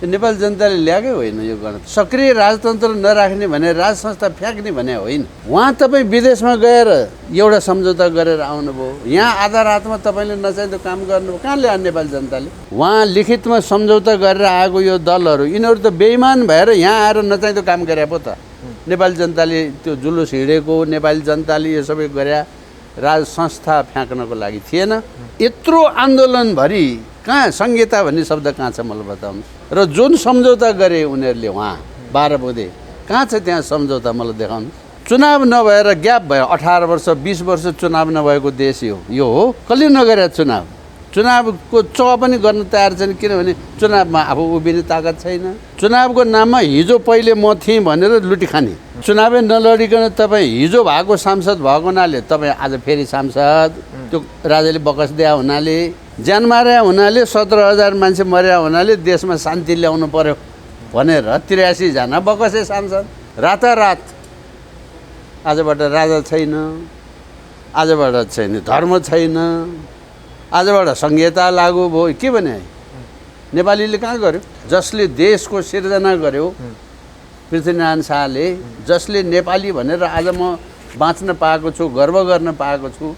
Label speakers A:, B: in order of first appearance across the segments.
A: नेपाली जनताले ल्याएकै होइन यो गणतन्त्र। सक्रिय राजतन्त्र नराख्ने भने राज संस्था फ्याँक्ने भने होइन। उहाँ तपाईँ विदेशमा गएर एउटा सम्झौता गरेर आउनुभयो, यहाँ आधा रातमा तपाईँले नचाहिँदो काम गर्नुभयो, कहाँ ल्यायो नेपाली जनताले? उहाँ लिखितमा सम्झौता गरेर आएको यो दलहरू यिनीहरू त बेइमान भएर यहाँ आएर नचाहिँदो काम गरे पो त। नेपाली जनताले त्यो जुलुस हिँडेको, नेपाली जनताले यो सबै गरे राज संस्था फ्याँक्नको लागि थिएन। यत्रो आन्दोलनभरि कहाँ संहिता भन्ने शब्द कहाँ छ मलाई बताउनु? र जुन सम्झौता गरे उनीहरूले वहाँ 12 बुँदे कहाँ छ त्यहाँ सम्झौता मलाई देखाउनु? चुनाव नभएर ग्याप भयो 18 वर्ष 20 वर्ष चुनाव नभएको देश यो हो। कसले नगरे चुनावको पनि गर्न तयार छैन, किनभने चुनावमा आफू उभिने ताकत छैन। चुनावको नाममा हिजो पहिले म थिएँ भनेर लुटी खाने, चुनावै नलडिकन तपाईँ हिजो भएको सांसद भएको हुनाले तपाईँ आज फेरि सांसद, त्यो राजाले बकस दिया हुनाले, ज्यान मार्या हुनाले, 17,000 मान्छे मर्या हुनाले देशमा शान्ति ल्याउनु पर्यो भनेर 83 जना बकसे सांसद। रातारात आजबाट राजा छैन, आजबाट छैन धर्म छैन, आजबाट संहिता लागू भयो। के भने नेपालीले कहाँ गर्यो? जसले देशको सिर्जना गर्यो पृथ्वीनारायण शाहले, जसले नेपाली भनेर आज म बाँच्न पाएको छु, गर्व गर्न पाएको छु,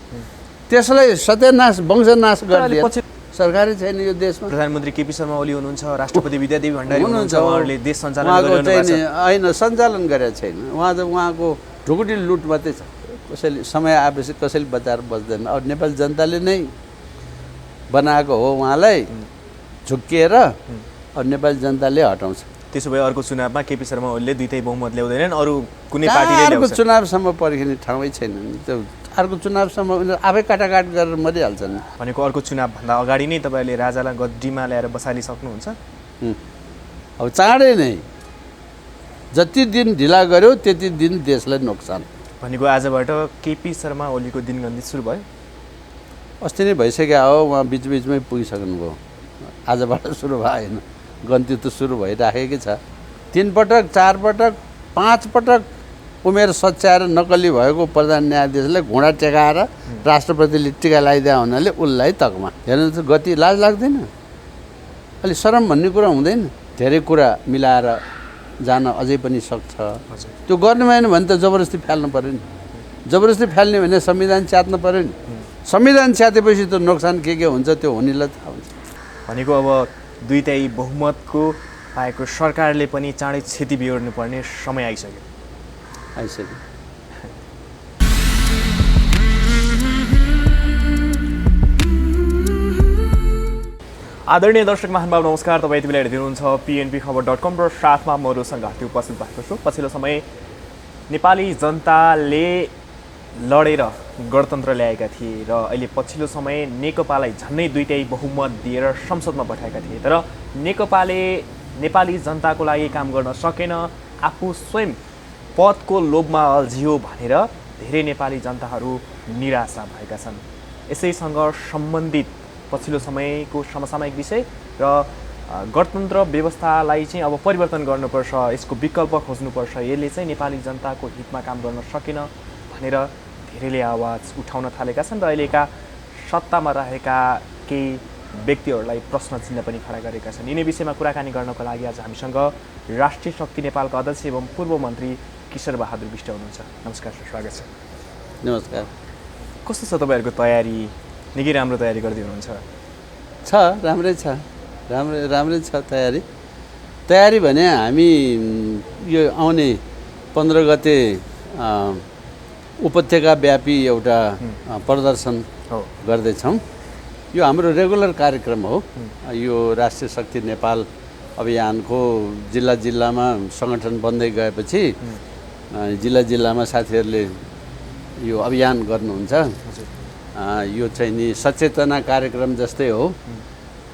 A: त्यसलाई सत्यानाश वंशनाश गरिदियो। सरकारै छैन यो देशमा।
B: प्रधानमन्त्री केपी शर्मा ओली हुनुहुन्छ, राष्ट्रपति विद्यादेवी भण्डारी हुनुहुन्छ, उहाँहरूले देश सञ्चालन
A: गरिरहनु होइन, सञ्चालन गरेको छैन। उहाँको ढुकुटी लुट मात्रै छ। कसैले समय आएपछि कसैले बचाएर बस्दैन। अब नेपाली जनताले नै बनाएको हो, उहाँलाई झुक्किएर अब नेपाली जनताले हटाउँछ।
B: त्यसो भए अर्को चुनावमा केपी शर्मा ओलीले दुईटै बहुमत ल्याउँदैनन्, अरू कुनै पार्टीले
A: अर्को चुनावसम्म पर्खिने ठाउँै छैन। त्यो अर्को चुनावसम्म उनीहरू आफै काटाकाट गरेर मरिहाल्छन्।
B: भनेको अर्को चुनावभन्दा अगाडि नै तपाईँले राजालाई गद्दीमा ल्याएर बसालिसक्नुहुन्छ?
A: अब चाँडै नै जति दिन ढिला गर्यो त्यति दिन देशलाई नोक्सान।
B: भनेको आजबाट केपी शर्मा ओलीको दिनगन्ती सुरु भयो?
A: अस्ति नै भइसक्यो हो, उहाँ बिचबिचमै पुगिसक्नुभयो। आजबाट सुरु भयो होइन, गन्ती त सुरु भइराखेकै छ। 3 पटक 4 पटक 5 पटक उमेर सच्याएर नक्कली भएको प्रधान न्यायाधीशलाई घुँडा टेकाएर राष्ट्रपतिले टिका लगाइदिया हुनाले उसलाई तकमा हेर्नु त गति लाज लाग्दैन? अलि शरम भन्ने कुरा हुँदैन? धेरै कुरा मिलाएर जान अझै पनि सक्छ। त्यो गर्नु भएन भने त जबरजस्ती फाल्नु पऱ्यो नि। जबरजस्ती फाल्ने भने संविधान च्यात्नु पऱ्यो नि। संविधान च्यातेपछि त नोक्सान के हुन्छ त्यो हुनेलाई थाहा हुन्छ।
B: भनेको अब दुईटै बहुमतको पाएको सरकारले पनि चाँडै क्षति बिहोर्नु पर्ने समय आइसक्यो। आदरणीय दर्शक महानुभाव नमस्कार। तपाईँ यति बेला हेरिदिनुहुन्छ pnpखबर.com र साथमा म रोशन घाटी उपस्थित भएको छु। पछिल्लो समय नेपाली जनताले लडेर गणतन्त्र ल्याएका थिए र अहिले पछिल्लो समय नेकपालाई झन्नै दुईटै बहुमत दिएर संसदमा पठाएका थिए, तर नेकपाले नेपाली जनताको लागि काम गर्न सकेन, आफू स्वयं पदको लोभमा अल्झियो भनेर धेरै नेपाली जनताहरू निराशा भएका छन्। यसैसँग सम्बन्धित पछिल्लो समयको समसामयिक विषय र गणतन्त्र व्यवस्थालाई चाहिँ अब परिवर्तन गर्नुपर्छ, यसको विकल्प खोज्नुपर्छ, यसले चाहिँ नेपाली जनताको हितमा काम गर्न सकेन भनेर धेरैले आवाज उठाउन थालेका छन् र अहिलेका सत्तामा रहेका केही व्यक्तिहरूलाई प्रश्न चिन्ह पनि खडा गरेका छन्। यिनै विषयमा कुराकानी गर्नको लागि आज हामीसँग राष्ट्रिय शक्ति नेपालका अध्यक्ष एवं पूर्व मन्त्री किशोर बहादुर विष्ट हुनुहुन्छ। नमस्कार सर, स्वागत छ।
A: नमस्कार।
B: कस्तो छ तपाईँहरूको तयारी? निकै राम्रो तयारी गर्दै हुनुहुन्छ?
A: राम्रै छ, राम्रै छ तयारी भने हामी यो आउने 15 गते उपत्यका व्यापी एउटा प्रदर्शन गर्दैछौँ। यो हाम्रो रेगुलर कार्यक्रम हो। यो राष्ट्रिय शक्ति नेपाल अभियानको जिल्ला जिल्लामा सङ्गठन बन्दै गएपछि जिल्लामा साथीहरूले यो अभियान गर्नुहुन्छ। यो चाहिँ नि सचेतना कार्यक्रम जस्तै हो।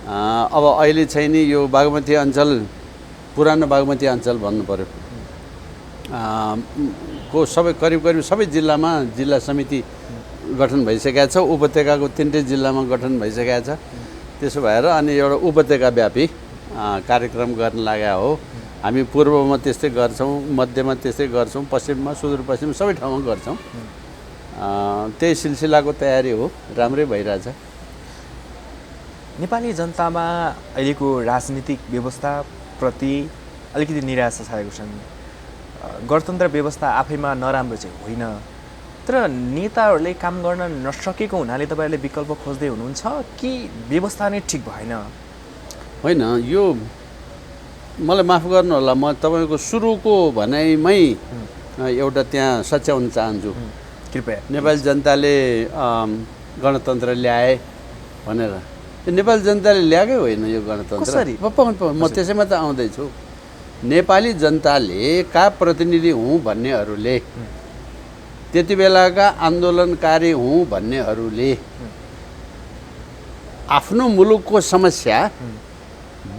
A: अब अहिले चाहिँ नि यो बागमती अञ्चल, पुरानो बागमती अञ्चल भन्नु पर्यो को सबै करिब सबै जिल्लामा जिल्ला समिति गठन भइसकेको छ। उपत्यकाको 3टै जिल्लामा गठन भइसकेको छ। त्यसो भएर अनि एउटा उपत्यका व्यापी कार्यक्रम गर्न लागेको हो। हामी पूर्वमा त्यस्तै गर्छौँ, मध्यमा त्यस्तै गर्छौँ, पश्चिममा सुदूरपश्चिम सबै ठाउँमा गर्छौँ। त्यही सिलसिलाको तयारी हो, राम्रै भइरहेछ।
B: नेपाली जनतामा अहिलेको राजनीतिक व्यवस्था प्रति अलिकति निराशा छाएको छन्। गणतन्त्र व्यवस्था आफैमा नराम्रो चाहिँ होइन, तर नेताहरूले काम गर्न नसकेको हुनाले तपाईँहरूले विकल्प खोज्दै हुनुहुन्छ कि व्यवस्था नै ठिक भएन?
A: होइन, यो मलाई माफ गर्नु होला, म तपाईँको सुरुको भनाइमै एउटा त्यहाँ सच्याउन चाहन्छु।
B: कृपया।
A: नेपाली जनताले गणतन्त्र ल्याए भनेर, नेपाली जनताले ल्याएकै होइन यो गणतन्त्र।
B: कसरी?
A: म त्यसैमा त आउँदैछु। नेपाली जनताले का प्रतिनिधि हुँ भन्नेहरूले, त्यति बेलाका आन्दोलनकारी हुँ भन्नेहरूले आफ्नो मुलुकको समस्या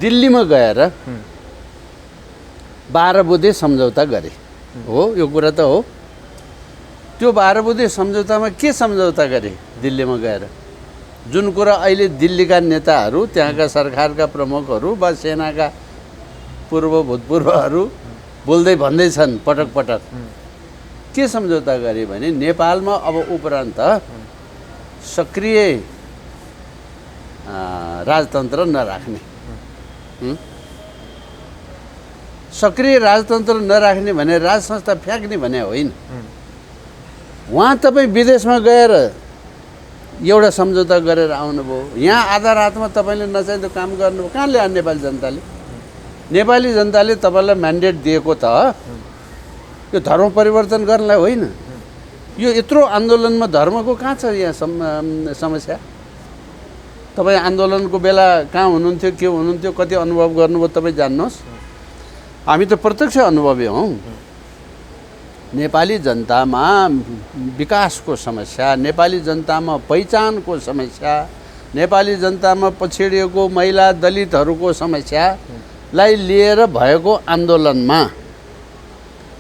A: दिल्लीमा गएर 12 बुँदे सम्झौता गरे। हो, यो कुरा त हो। त्यो 12 बुँदे सम्झौतामा के सम्झौता गरे दिल्लीमा गएर? जुन कुरा अहिले दिल्लीका नेताहरू, त्यहाँका सरकारका प्रमुखहरू वा सेनाका भूतपूर्वहरू बोल्दै भन्दैछन् पटक पटक, के सम्झौता गरे भने नेपालमा अब उपरान्त सक्रिय राजतन्त्र नराख्ने। सक्रिय राजतन्त्र नराख्ने भने राज संस्था फ्याँक्ने भने होइन। उहाँ तपाईँ विदेशमा गएर एउटा सम्झौता गरेर आउनुभयो, यहाँ आधा रातमा तपाईँले नचाहिँदो काम गर्नुभयो। कहाँ ल्यायो नेपाली जनताले? नेपाली जनताले तपाईँलाई म्यान्डेट दिएको त यो धर्म परिवर्तन गर्नलाई होइन। यो यत्रो आन्दोलनमा धर्मको कहाँ छ यहाँ समस्या? तपाईँ आन्दोलनको बेला कहाँ हुनुहुन्थ्यो, के हुनुहुन्थ्यो, कति अनुभव गर्नुभयो तपाईँ जान्नुहोस्। हामी त प्रत्यक्ष अनुभवी हौँ। नेपाली जनतामा विकासको समस्या, नेपाली जनतामा पहिचानको समस्या, नेपाली जनतामा पछिडिएको महिला दलितहरूको समस्यालाई लिएर भएको आन्दोलनमा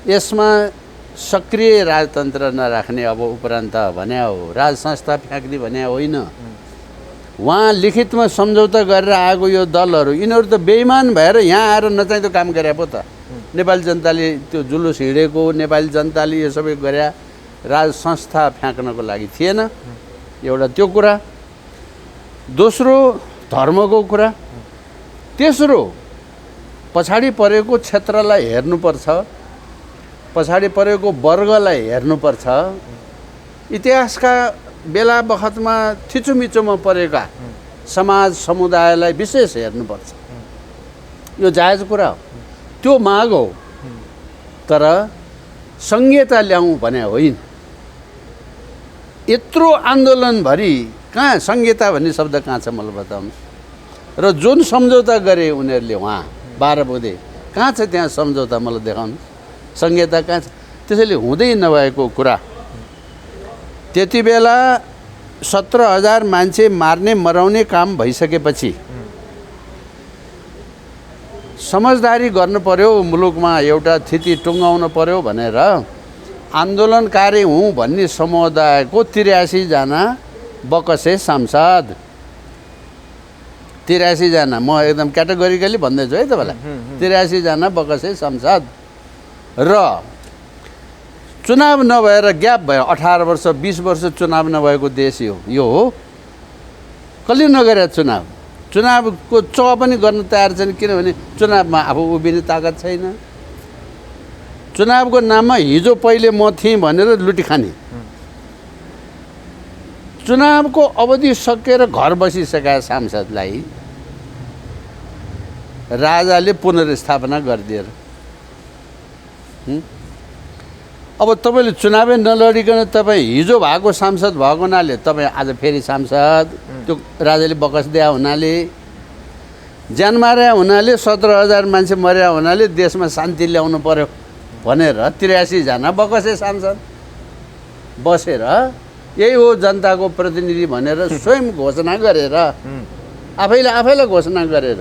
A: यसमा सक्रिय राजतन्त्र नराख्ने अब उपरान्त भने हो, राज संस्था फ्याँक्ने भने होइन। उहाँ लिखितमा सम्झौता गरेर आएको यो दलहरू, यिनीहरू त बेइमान भएर यहाँ आएर नचाहिँदो काम गरे पो त। नेपाली जनताले त्यो जुलुस हिँडेको, नेपाली जनताले यो सबै गरे राज संस्था फ्याँक्नको लागि थिएन। एउटा त्यो कुरा। दोस्रो धर्मको कुरा। तेस्रो पछाडि परेको क्षेत्रलाई हेर्नुपर्छ, पछाडि परेको वर्गलाई हेर्नुपर्छ। इतिहासका बेला बखतमा थिचोमिचोमा परेका समाज समुदायलाई विशेष हेर्नुपर्छ। यो जायज कुरा हो, त्यो माग हो। तर संहिता ल्याउँ भने होइन। यत्रो आन्दोलनभरि कहाँ संहिता भन्ने शब्द कहाँ छ मलाई बताउनुहोस्। र जुन सम्झौता गरे उनीहरूले वहाँ 12 बुँदे, कहाँ छ त्यहाँ सम्झौता मलाई देखाउनुहोस्। संहिता कहाँ छ? त्यसैले हुँदै नभएको कुरा। त्यति बेला 17,000 मान्छे मार्ने मराउने काम भइसकेपछि समझदारी गर्नु पर्यो, मुलुकमा एउटा स्थिति टुङ्गाउनु पर्यो भनेर आन्दोलनकारी हुँ भन्ने समुदायको 83 जना बकसे सांसद, 83 जना, म एकदम क्याटेगोरिकली भन्दैछु है तपाईँलाई, 83 जना बकसे सांसद र चुनाव नभएर ग्याप भयो। 18 वर्ष 20 वर्ष चुनाव नभएको देश यो हो। कसले नगरे चुनाव? चुनावको पनि गर्न तयार छैन, किनभने चुनावमा आफू उभिने ताकत छैन। चुनावको नाममा हिजो पहिले म थिएँ भनेर लुटी खाने। चुनावको अवधि सकेर घर बसिसकेका सांसदलाई राजाले पुनर्स्थापना गरिदिएर, अब तपाईँले चुनावै नलडिकन तपाईँ हिजो भएको सांसद भएको हुनाले तपाईँ आज फेरि सांसद, त्यो राजाले बकस दिया हुनाले, ज्यान मार्या हुनाले, 17,000 मान्छे मर्या हुनाले देशमा शान्ति ल्याउनु पर्यो भनेर 83 जना बकसे सांसद बसेर यही हो जनताको प्रतिनिधि भनेर स्वयं घोषणा गरेर, आफैलाई घोषणा गरेर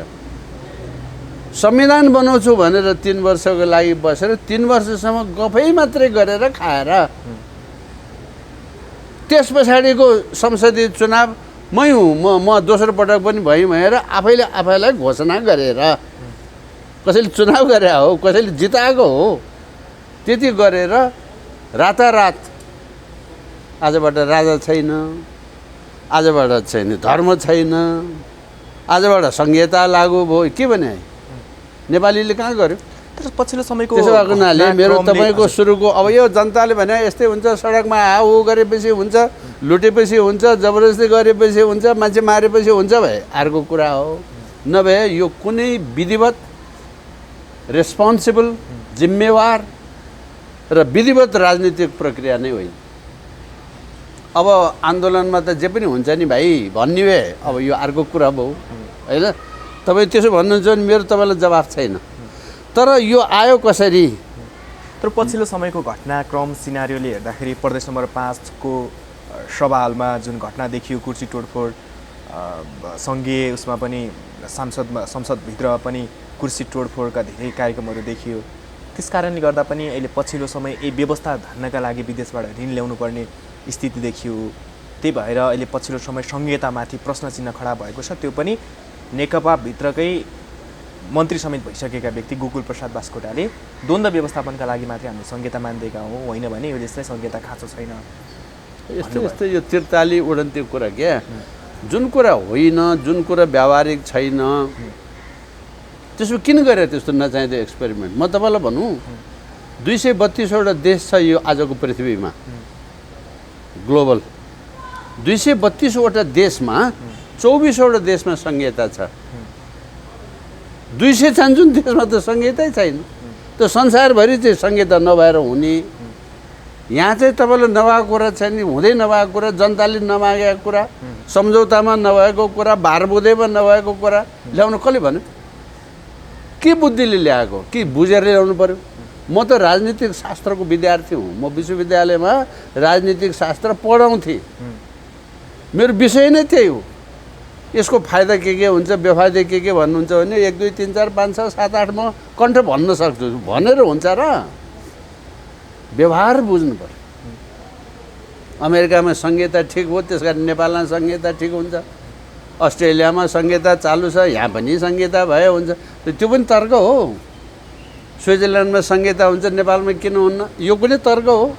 A: संविधान बनाउँछु भनेर 3 वर्षको लागि बसेर 3 वर्षसम्म गफै मात्रै गरेर खाएर त्यस पछाडिको संसदीय चुनाव मै हुँ, म दोस्रो पटक पनि भएँ भनेर आफैलाई घोषणा गरेर, कसैले चुनाव गरे हो, कसैले जिताएको हो, त्यति गरेर रातारात आजबाट राजा छैन, आजबाट छैन धर्म छैन, आजबाट संहिता लागू भयो, के भने नेपालीले कहाँ गर्यो?
B: तर पछिल्लो समयको
A: त्यसो भएको हुनाले मेरो
B: घटनाक्रमले-
A: तपाईँको सुरुको अब यो जनताले भने यस्तै हुन्छ, सडकमा हाउ गरेपछि हुन्छ, लुटेपछि हुन्छ, जबरजस्ती गरेपछि हुन्छ, मान्छे मारेपछि हुन्छ भए अर्को कुरा हो। नभए यो कुनै विधिवत रेस्पोन्सिबल जिम्मेवार र विधिवत राजनीतिक प्रक्रिया नै होइन। अब आन्दोलनमा त जे पनि हुन्छ नि भाइ भन्ने भए अब यो अर्को कुरा भयो होइन। तपाईँ त्यसो भन्नुहुन्छ भने मेरो तपाईँलाई जवाफ छैन। तर यो आयो कसरी?
B: तर पछिल्लो समयको घटनाक्रम सिनारियोले हेर्दाखेरि प्रदेश नम्बर 5 को सभा हलमा जुन घटना देखियो, कुर्सी तोडफोड, सङ्घीय उसमा पनि संसदभित्र पनि कुर्सी तोडफोडका धेरै कार्यक्रमहरू देखियो। त्यस कारणले गर्दा पनि अहिले पछिल्लो समय यही व्यवस्था धान्नका लागि विदेशबाट ऋण ल्याउनु पर्ने स्थिति देखियो। त्यही भएर अहिले पछिल्लो समय संहितामाथि प्रश्न चिन्ह खडा भएको छ। त्यो पनि नेकपाभित्रकै मन्त्री समेत भइसकेका व्यक्ति गोकुल प्रसाद बास्कोटाले द्वन्द्व व्यवस्थापनका लागि मात्रै हामीले संहिता मान्दैका हौँ, होइन भने यो देशलाई संहिता खाँचो छैन।
A: यस्तो यो तिर्ताली उडन्ती कुरा क्या, जुन कुरा होइन, जुन कुरा व्यावहारिक छैन, त्यसो किन गरे त्यस्तो नचाहिँदो एक्सपेरिमेन्ट? म तपाईँलाई भनौँ 232वटा देश छ यो आजको पृथ्वीमा, ग्लोबल 232वटा देशमा 24वटा देशमा संहिता छ। 200 देशमा त संहितै छैन। त्यो संसारभरि चाहिँ संहिता नभएर हुने, यहाँ चाहिँ तपाईँलाई नभएको कुरा छैन, हुँदै नभएको कुरा, जनताले नमागेको कुरा, सम्झौतामा नभएको कुरा, भारबुदैमा नभएको कुरा ल्याउनु कसले भन्यो? के बुद्धिले ल्याएको? के बुझेर ल्याउनु पर्यो? म त राजनीतिक शास्त्रको विद्यार्थी हुँ। म विश्वविद्यालयमा राजनीतिक शास्त्र पढाउँथेँ। मेरो विषय नै त्यही हो। यसको फाइदा के हुन्छ, बेफाइदा के भन्नुहुन्छ भने 1 2 3 4 5 6 7 8 म कण्ठ भन्न सक्छु। भनेर हुन्छ र? व्यवहार बुझ्नु पर्यो। अमेरिकामा संहिता ठिक हो, त्यस कारण नेपालमा संहिता ठिक हुन्छ। अस्ट्रेलियामा संहिता चालु छ, यहाँ पनि संहिता भए हुन्छ। त्यो पनि तर्क हो। स्विजरल्यान्डमा संहिता हुन्छ, नेपालमा किन हुन्न? यो पनि तर्क हो।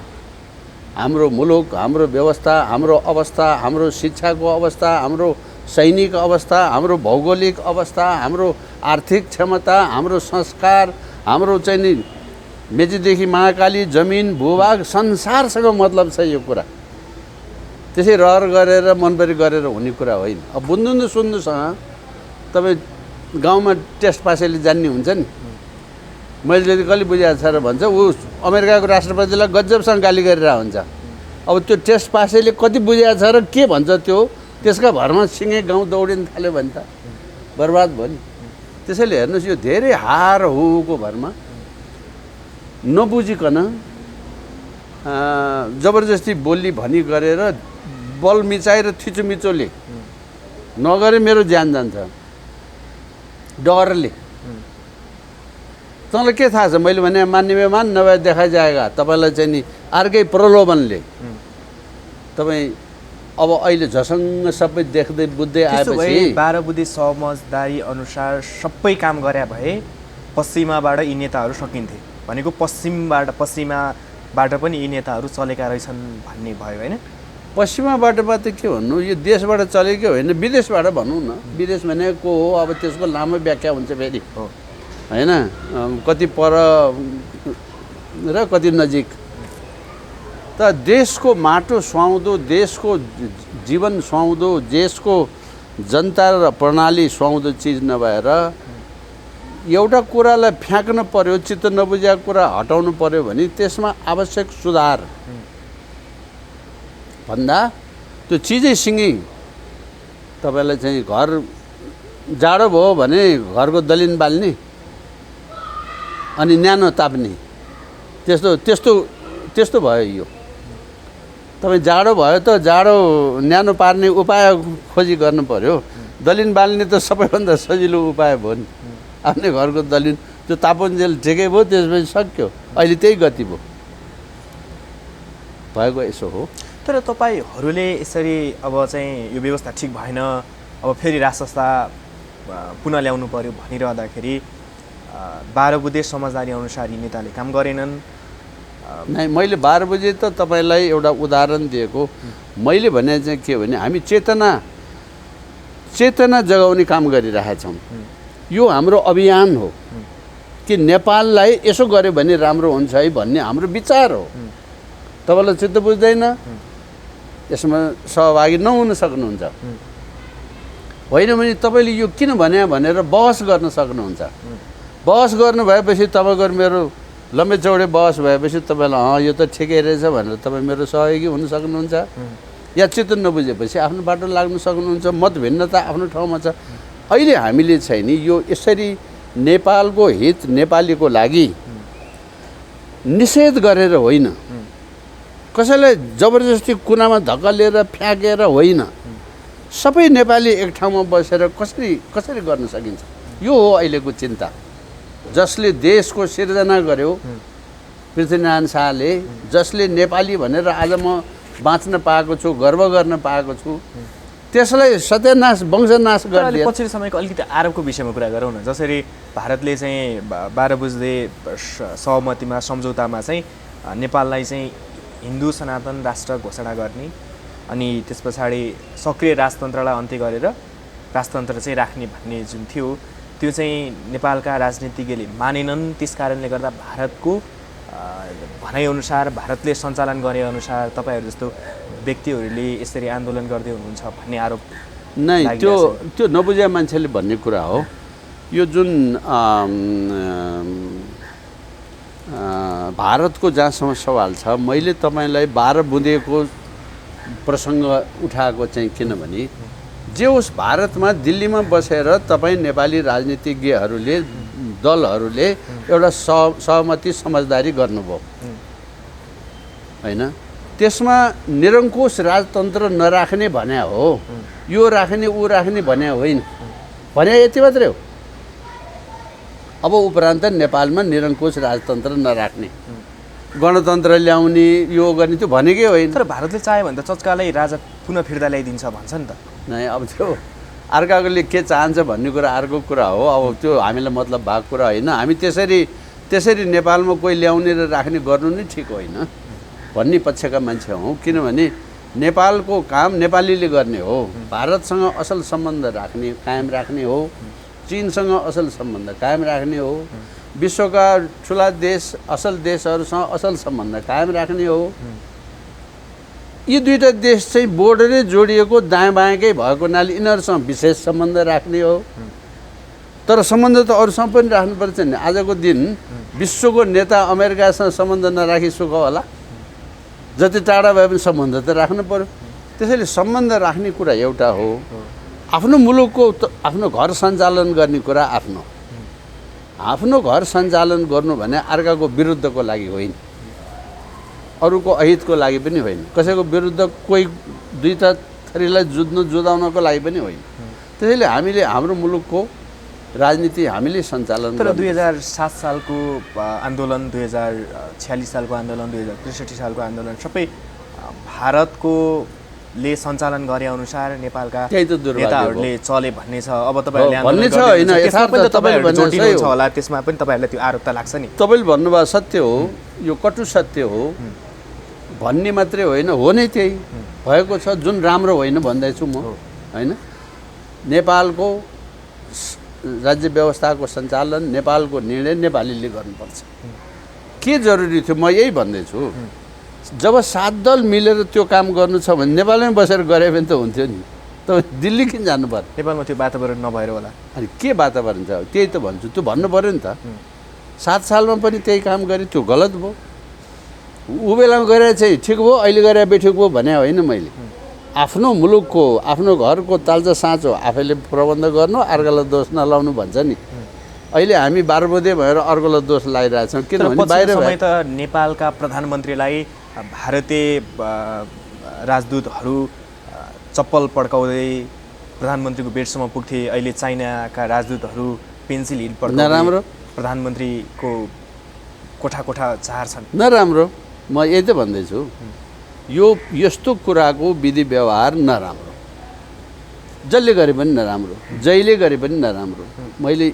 A: हाम्रो मुलुक, हाम्रो व्यवस्था, हाम्रो अवस्था, हाम्रो शिक्षाको अवस्था, हाम्रो सैनिक अवस्था, हाम्रो भौगोलिक अवस्था, हाम्रो आर्थिक क्षमता, हाम्रो संस्कार, हाम्रो चाहिँ नि मेचीदेखि महाकाली जमिन भूभाग संसारसँग मतलब छ यो कुरा। त्यसै रहर गरेर मनपरी गरेर हुने कुरा होइन। अब बुझ्नु सुन्नुसँग तपाईँ गाउँमा टेस्ट पासैले जान्ने हुन्छ नि, मैले जति कहिले बुझाएको छ र भन्छ, ऊ अमेरिकाको राष्ट्रपतिलाई गजबसँग गाली गरेर हुन्छ। अब त्यो टेस्ट पासैले कति बुझाएको छ र के भन्छ त्यो, त्यसका भरमा सिँगै गाउँ दौडिन थाल्यो भने त बर्बाद भयो नि। त्यसैले हेर्नुहोस्, यो धेरै हार हुको भरमा नबुझिकन जबरजस्ती बोली भनी गरेर बल मिचाएर थिचोमिचोले नगरे मेरो ज्यान जान्छ डरले। तँलाई के थाहा छ? मैले भने मान्ने मान नभए देखा जाएगा। तपाईँलाई चाहिँ नि अर्कै प्रलोभनले तपाईँ अब अहिले झसङ्ग सबै देख्दै बुझ्दै आएपछि
B: 12 बुद्धि समझदारी अनुसार सबै काम गरे भए पश्चिमाबाट यी नेताहरू सकिन्थे भनेको पश्चिमाबाट पनि यी नेताहरू चलेका रहेछन् भन्ने भयो होइन?
A: पश्चिमाबाट त के भन्नु, यो देशबाट चलेकै होइन, विदेशबाट भनौँ न। विदेश भनेको हो, अब त्यसको लामो व्याख्या हुन्छ फेरि
B: हो
A: होइन, कति पर र कति नजिक। त देशको माटो सुहाउँदो, देशको जीवन सुहाउँदो, देशको जनता र प्रणाली सुहाउँदो चिज नभएर एउटा कुरालाई फ्याँक्न पर्यो, चित्त नबुझेको कुरा हटाउनु पर्यो भने त्यसमा आवश्यक सुधार भन्दा त्यो चिजै सिँगै तपाईँलाई चाहिँ घर जाडो भयो भने घरको दलिन बाल्ने अनि न्यानो ताप्ने, त्यस्तो भयो यो। तपाईँ जाडो भयो त जाडो न्यानो पार्ने उपाय खोजी गर्नु पर्यो। दलिन बाल्ने त सबैभन्दा सजिलो उपाय भयो नि। आफ्नै घरको दलिन त्यो तापुन्जेल ठिकै भयो, त्यसपछि सक्यो। अहिले त्यही गति भयो भएको यसो हो।
B: तर तपाईँहरूले यसरी अब चाहिँ यो व्यवस्था ठिक भएन, अब फेरि राजसंस्था पुनः ल्याउनु पर्यो भनिरहँदाखेरि 12 बुद्धे समझदारी अनुसार यी नेताले काम गरेनन्।
A: नै मैले 12 बजे त तपाईँलाई एउटा उदाहरण दिएको। मैले भने चाहिँ के भने हामी चेतना जगाउने काम गरिरहेका छौँ। यो हाम्रो अभियान हो। कि नेपाललाई यसो गर्यो भने राम्रो हुन्छ है भन्ने हाम्रो विचार हो। तपाईँलाई चित्त बुझ्दैन, यसमा सहभागी नहुन सक्नुहुन्छ। होइन भने तपाईँले यो किन भन्या भनेर बहस गर्न सक्नुहुन्छ। बहस गर्नु भएपछि तपाईँको मेरो लम्बे चौडे बहस भएपछि तपाईँलाई यो त ठिकै रहेछ भनेर तपाईँ मेरो सहयोगी हुन सक्नुहुन्छ, या चित्त नबुझेपछि आफ्नो बाटो लाग्न सक्नुहुन्छ। मत भिन्नता आफ्नो ठाउँमा छ। अहिले हामीले चाहिँ नि यो यसरी नेपालको हित नेपालीको लागि निषेध गरेर होइन, कसैलाई जबरजस्ती कुनामा धक्कलेर फ्याँकेर होइन, सबै नेपाली एक ठाउँमा बसेर कसरी गर्न सकिन्छ, यो हो अहिलेको चिन्ता। जसले देशको सिर्जना गर्यो पृथ्वीनारायण शाहले, जसले नेपाली भनेर आज म बाँच्न पाएको छु, गर्व गर्न पाएको छु, त्यसलाई सत्यानाश वंशनाश गरिदियो।
B: पछिल्लो समयको अलिकति आरोपको विषयमा कुरा गरौँ न। जसरी भारतले चाहिँ 12 बुझ्दे सहमतिमा सम्झौतामा चाहिँ नेपाललाई चाहिँ हिन्दू सनातन राष्ट्र घोषणा गर्ने अनि त्यस पछाडि सक्रिय राजतन्त्रलाई अन्त्य गरेर राजतन्त्र चाहिँ राख्ने भन्ने जुन थियो त्यो चाहिँ नेपालका राजनीतिज्ञले मानेनन्। त्यस कारणले गर्दा भारतको भनाइअनुसार, भारतले सञ्चालन गरे अनुसार तपाईँहरू जस्तो व्यक्तिहरूले यसरी आन्दोलन गर्दै हुनुहुन्छ भन्ने आरोप
A: नै त्यो नबुझ्या मान्छेले भन्ने कुरा हो। यो जुन भारतको जहाँसम्म सवाल छ, मैले तपाईँलाई 12 बुँदेको प्रसङ्ग उठाएको चाहिँ किनभने जे होस् भारतमा दिल्लीमा बसेर तपाईँ नेपाली राजनीतिज्ञहरूले दलहरूले एउटा सहमति समझदारी गर्नुभयो होइन। त्यसमा निरङ्कुश राजतन्त्र नराख्ने भन्या हो, यो राख्ने ऊ राख्ने भन्या होइन, भन्या यति मात्रै हो। अब उपरान्त नेपालमा निरङ्कुश राजतन्त्र नराख्ने, गणतन्त्र ल्याउने, यो गर्ने त्यो भनेकै होइन।
B: तर भारतले चाह्यो भने त चच्कालाई राजा पुनः फिर्ता ल्याइदिन्छ भन्छ नि त।
A: नै अब त्यो अर्काले के चाहन्छ भन्ने कुरा अर्को कुरा हो। अब त्यो हामीलाई मतलब भएको कुरा होइन। हामी त्यसरी नेपालमा कोही ल्याउने र राख्ने गर्नु नै ठिक होइन भन्ने पक्षका मान्छे हौँ। किनभने नेपालको काम नेपालीले गर्ने हो। भारतसँग असल सम्बन्ध कायम राख्ने हो, चीनसँग असल सम्बन्ध कायम राख्ने हो, विश्वका ठुला देश असल देशहरूसँग असल सम्बन्ध कायम राख्ने हो। यी दुईटा देश चाहिँ बोर्डरै जोडिएको दायाँ बायाँकै भएको हुनाले यिनीहरूसँग विशेष सम्बन्ध राख्ने हो। तर सम्बन्ध त अरूसँग पनि राख्नुपर्छ नि। आजको दिन विश्वको नेता अमेरिकासँग सम्बन्ध नराखी सुख होला? जति टाढा भए पनि सम्बन्ध त राख्नु पर्यो। त्यसैले सम्बन्ध राख्ने कुरा एउटा हो। आफ्नो मुलुकको आफ्नो घर सञ्चालन गर्ने कुरा आफ्नो घर सञ्चालन गर्नु भने अर्काको विरुद्धको लागि होइन, अरूको अहितको लागि पनि होइन, कसैको विरुद्ध कोही दुईटा थरीलाई जुदाउनको लागि पनि होइन। त्यसैले हामीले हाम्रो मुलुकको राजनीति हामीले सञ्चालन।
B: तर 2007 सालको आन्दोलन, 2046 सालको आन्दोलन, 2063 सालको आन्दोलन सबै भारतकोले सञ्चालन गरे अनुसार नेपालका नेताहरूले चले भन्ने छ। अब तपाईँहरूले
A: भन्ने छ होइन, यथार्थ तपाईँले
B: जोडिनुहुन्छ होला, त्यसमा पनि तपाईँहरूलाई त्यो आरोप त लाग्छ नि।
A: तपाईँले भन्नुभयो सत्य हो, यो कटु सत्य हो भन्ने मात्रै होइन, हो नै त्यही भएको छ। जुन राम्रो होइन भन्दैछु म होइन। नेपालको राज्य व्यवस्थाको सञ्चालन, नेपालको निर्णय नेपालीले गर्नुपर्छ। के जरुरी थियो म यही भन्दैछु। जब 7 दल मिलेर त्यो काम गर्नु छ भने नेपालमै बसेर गरे भने त हुन्थ्यो नि। तपाईँ दिल्ली किन जानु पर्यो?
B: नेपालमा त्यो वातावरण नभएर होला।
A: अनि के वातावरण छ त्यही त भन्छु। त्यो भन्नु पऱ्यो नि त। 7 सालमा पनि त्यही काम गरे, त्यो गलत भयो। ऊ बेलामा गरे चाहिँ ठिक भयो, अहिले गरे बेठिक भयो भने होइन। मैले आफ्नो मुलुकको आफ्नो घरको ताल्चा साँचो आफैले प्रबन्ध गर्नु, अर्कालाई दोष नलाउनु भन्छ नि। अहिले हामी 12 बुँदे भएर अर्कोलाई दोष लगाइरहेछौँ। किनभने बाहिर
B: समय त नेपालका प्रधानमन्त्रीलाई भारतीय राजदूतहरू चप्पल पड्काउँदै प्रधानमन्त्रीको बेडसम्म पुग्थे। अहिले चाइनाका राजदूतहरू पेन्सिल हिल पड्काउँदै
A: नराम्रो
B: प्रधानमन्त्रीको कोठा चार्छन्।
A: नराम्रो, म यही त भन्दैछु। यो यस्तो कुराको विधि व्यवहार नराम्रो, जसले गरे पनि नराम्रो, जहिले गरे पनि नराम्रो। मैले